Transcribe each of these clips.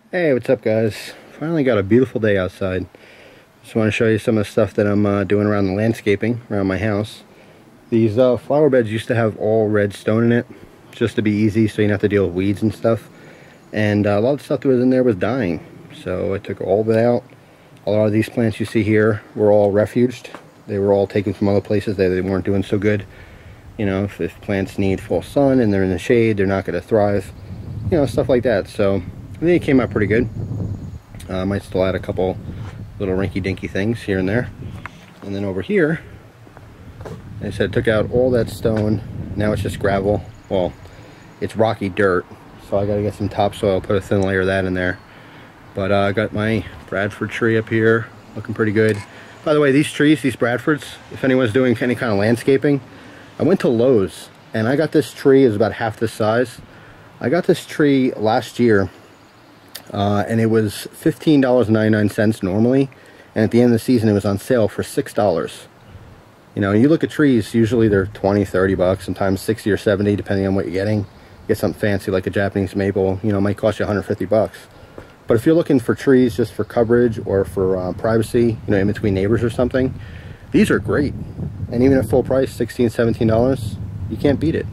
Hey, what's up guys? Finally got a beautiful day outside. Just want to show you some of the stuff that I'm doing around the landscaping, around my house. These flower beds used to have all red stone in it, just to be easy so you don't have to deal with weeds and stuff. And a lot of the stuff that was in there was dying. So I took all of it out. A lot of these plants you see here were all refuged. They were all taken from other places. They weren't doing so good. You know, if plants need full sun and they're in the shade, they're not going to thrive. You know, stuff like that. So I think it came out pretty good. I might still add a couple little rinky-dinky things here and there. And then over here, I said, took out all that stone. Now it's just gravel. Well, it's rocky dirt, so I got to get some topsoil, put a thin layer of that in there. But I got my Bradford tree up here, looking pretty good. By the way, these trees, these Bradfords, if anyone's doing any kind of landscaping, I went to Lowe's and I got this tree. It was about half this size. I got this tree last year. And it was $15.99 normally, and at the end of the season it was on sale for $6. You know, you look at trees, usually they're 20, 30 bucks, sometimes 60 or 70 depending on what you're getting. Get something fancy like a Japanese maple, you know, it might cost you 150 bucks. But if you're looking for trees just for coverage or for privacy, you know, in between neighbors or something, these are great. And even at full price, $16, $17, you can't beat it.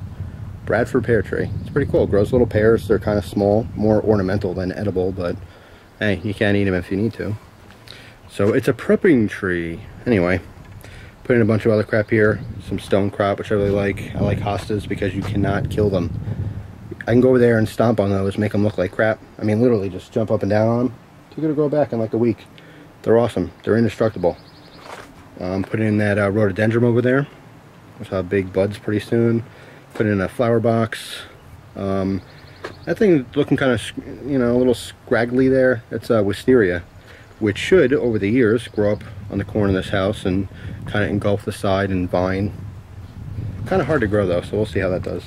Bradford pear tree. It's pretty cool. It grows little pears. They're kind of small, more ornamental than edible, but hey, you can eat them if you need to. So it's a prepping tree. Anyway, put in a bunch of other crap here. Some stone crop, which I really like. I like hostas because you cannot kill them. I can go over there and stomp on those, make them look like crap. I mean, literally just jump up and down on them. They're going to grow back in like a week. They're awesome. They're indestructible. Put in that rhododendron over there. Which will have big buds pretty soon. Put in a flower box. That thing looking kind of, you know, a little scraggly there. It's wisteria, which should, over the years, grow up on the corner of this house and kind of engulf the side and vine. Kind of hard to grow though, so we'll see how that does.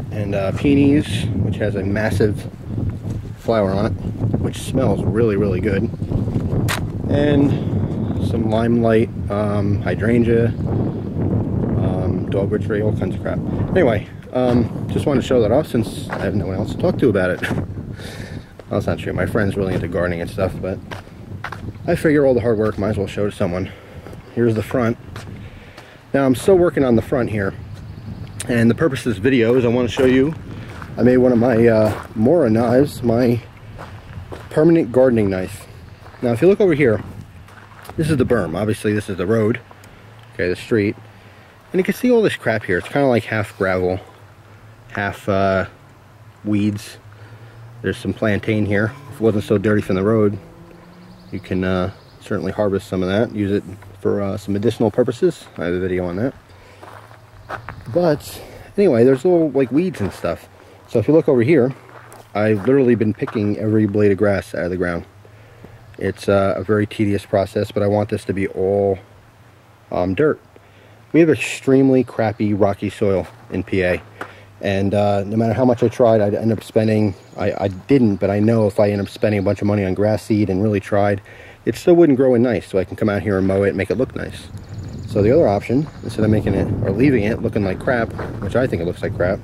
And peonies, which has a massive flower on it, which smells really, really good. And some limelight, hydrangea, dogwood tree, all kinds of crap. Anyway, just wanted to show that off since I have no one else to talk to about it. Well, that's not true. My friend's really into gardening and stuff, but I figure all the hard work might as well show to someone. Here's the front. Now I'm still working on the front here, and the purpose of this video is I want to show you I made one of my Mora knives, my permanent gardening knife. Now if you look over here, this is the berm. Obviously this is the road, okay, the street. And you can see all this crap here. It's kind of like half gravel, half weeds. There's some plantain here. If it wasn't so dirty from the road, you can certainly harvest some of that, use it for some medicinal purposes. I have a video on that. But anyway, there's little like weeds and stuff. So if you look over here, I've literally been picking every blade of grass out of the ground. It's a very tedious process, but I want this to be all dirt. We have extremely crappy rocky soil in PA, and no matter how much I tried, I'd end up spending, I didn't, but I know if I end up spending a bunch of money on grass seed and really tried, it still wouldn't grow in nice, so I can come out here and mow it and make it look nice. So the other option, instead of making it, or leaving it looking like crap, which I think it looks like crap,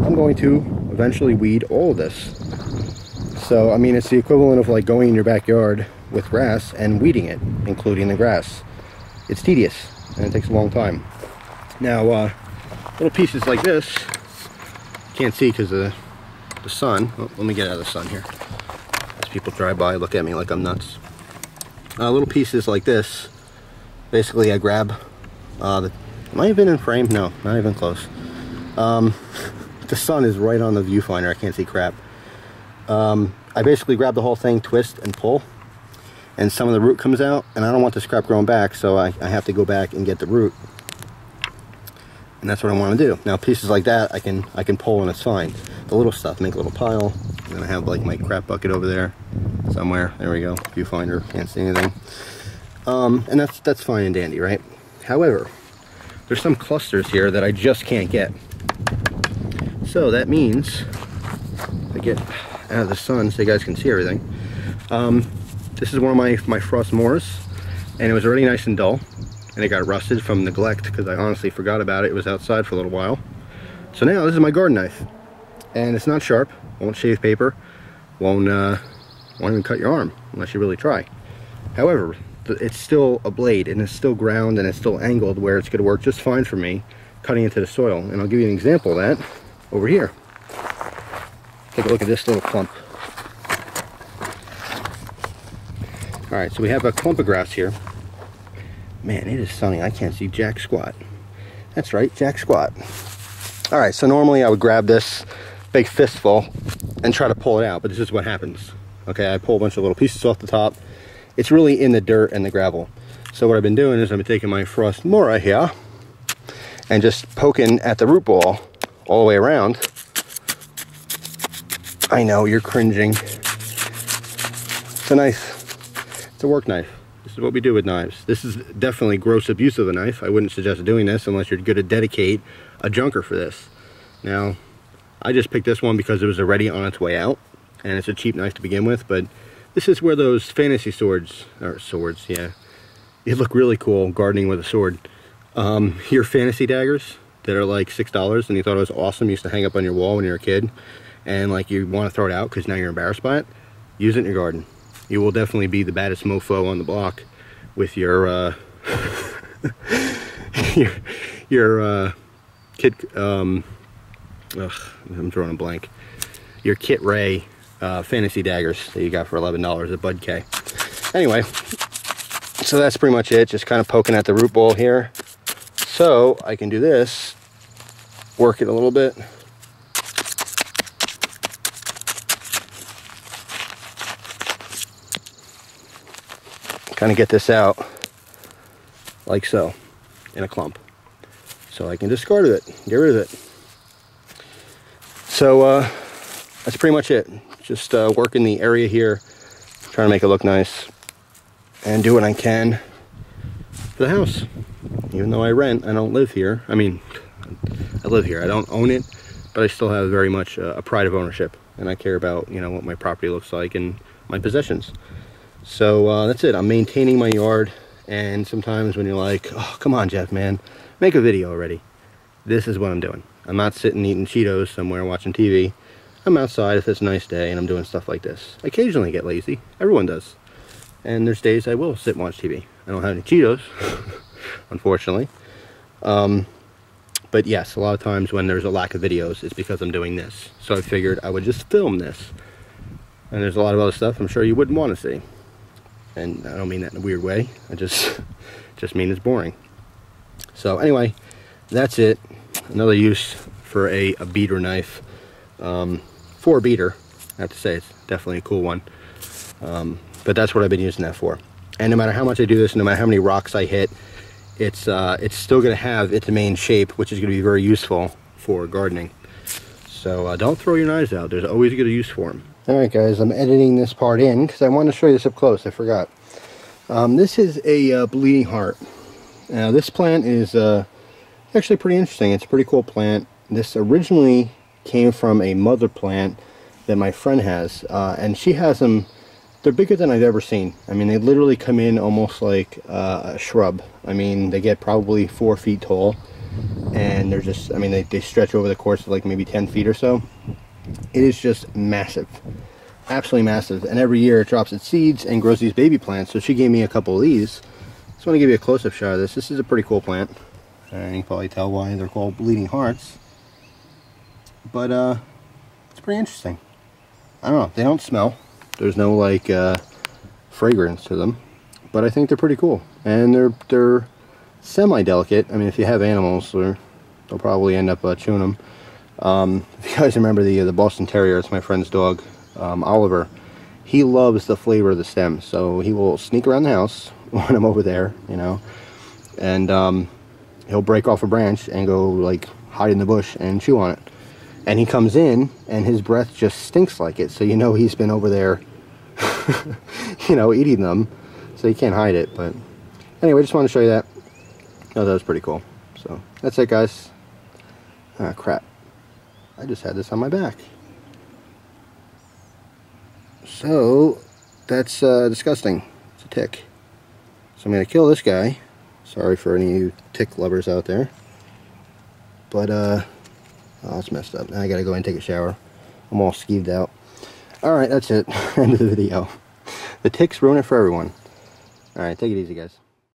I'm going to eventually weed all of this. So, I mean, it's the equivalent of like going in your backyard with grass and weeding it, including the grass. It's tedious. And it takes a long time. Now, little pieces like this, can't see because of the sun. Oh, let me get out of the sun here. As people drive by, look at me like I'm nuts. Little pieces like this, basically I grab, am I even in frame? No, not even close. The sun is right on the viewfinder, I can't see crap. I basically grab the whole thing, twist and pull, and some of the root comes out, and I don't want this crap growing back, so I have to go back and get the root. And that's what I want to do. Now pieces like that I can pull and it's fine. The little stuff, make a little pile. And then I have like my crap bucket over there somewhere. There we go, viewfinder, can't see anything. And that's fine and dandy, right? However, there's some clusters here that I just can't get. So that means I get out of the sun so you guys can see everything. This is one of my frost Moras, and it was already nice and dull, and it got rusted from neglect because I honestly forgot about it. It was outside for a little while. So now this is my garden knife, and it's not sharp, won't shave paper. won't even cut your arm unless you really try. However, it's still a blade, and it's still ground, and it's still angled where it's going to work just fine for me cutting into the soil. And I'll give you an example of that over here. Take a look at this little clump. Alright, so we have a clump of grass here. Man, it is sunny. I can't see jack squat. That's right, jack squat. Alright, so normally I would grab this big fistful and try to pull it out, but this is what happens. Okay, I pull a bunch of little pieces off the top. It's really in the dirt and the gravel. So what I've been doing is I've been taking my frost mora here and just poking at the root ball all the way around. I know, you're cringing. It's a knife. It's a work knife. This is what we do with knives. This is definitely gross abuse of a knife. I wouldn't suggest doing this unless you're going to dedicate a junker for this. Now, I just picked this one because it was already on its way out, and it's a cheap knife to begin with, but this is where those fantasy swords, yeah, they look really cool gardening with a sword. Your fantasy daggers that are like $6 and you thought it was awesome, you used to hang up on your wall when you were a kid, and like you want to throw it out because now you're embarrassed by it, use it in your garden. You will definitely be the baddest mofo on the block with your your kit I'm drawing a blank. Your Kit Ray fantasy daggers that you got for $11 at Bud K. Anyway, so that's pretty much it. Just kind of poking at the root ball here. So I can do this, work it a little bit. Kind of get this out like so in a clump. So I can discard it, get rid of it. So that's pretty much it. Just working the area here, trying to make it look nice, and do what I can for the house. Even though I rent, I don't live here. I mean, I live here. I don't own it, but I still have very much a pride of ownership, and I care about, you know, what my property looks like and my possessions. So that's it. I'm maintaining my yard, and sometimes when you're like, oh, come on, Jeff, man, make a video already. This is what I'm doing. I'm not sitting eating Cheetos somewhere watching TV. I'm outside if it's a nice day, and I'm doing stuff like this. I occasionally get lazy. Everyone does. And there's days I will sit and watch TV. I don't have any Cheetos, unfortunately. But yes, a lot of times when there's a lack of videos, it's because I'm doing this. So I figured I would just film this. And there's a lot of other stuff I'm sure you wouldn't want to see. And I don't mean that in a weird way. I just mean it's boring. So anyway, that's it. Another use for a beater knife. For a beater, I have to say it's definitely a cool one. But that's what I've been using that for. And no matter how much I do this, no matter how many rocks I hit, it's still going to have its main shape, which is going to be very useful for gardening. So don't throw your knives out. There's always a good use for them. Alright guys, I'm editing this part in because I want to show you this up close. I forgot. This is a bleeding heart. Now this plant is actually pretty interesting. It's a pretty cool plant. This originally came from a mother plant that my friend has, and she has them. They're bigger than I've ever seen. I mean, they literally come in almost like a shrub. I mean, they get probably 4 feet tall, and they're just, I mean, they stretch over the course of like maybe 10 feet or so. It is just massive, absolutely massive, and every year it drops its seeds and grows these baby plants. So she gave me a couple of these. Just want to give you a close-up shot of this. This is a pretty cool plant, and you can probably tell why they're called bleeding hearts. But it's pretty interesting. I don't know, they don't smell. There's no like fragrance to them, but I think they're pretty cool, and they're semi-delicate. I mean, if you have animals, they'll probably end up chewing them. If you guys remember the Boston Terrier, it's my friend's dog, Oliver. He loves the flavor of the stem, so he will sneak around the house when I'm over there, you know, and he'll break off a branch and go like hide in the bush and chew on it. And he comes in, and his breath just stinks like it, so you know he's been over there, you know, eating them, so you can't hide it. But anyway, just wanted to show you that. Oh, that was pretty cool. So that's it, guys. Ah, crap. I just had this on my back. So that's disgusting. It's a tick. So I'm going to kill this guy. Sorry for any of you tick lovers out there. But, oh, it's messed up. Now I gotta go and take a shower. I'm all skeeved out. Alright, that's it. End of the video. The ticks ruin it for everyone. Alright, take it easy, guys.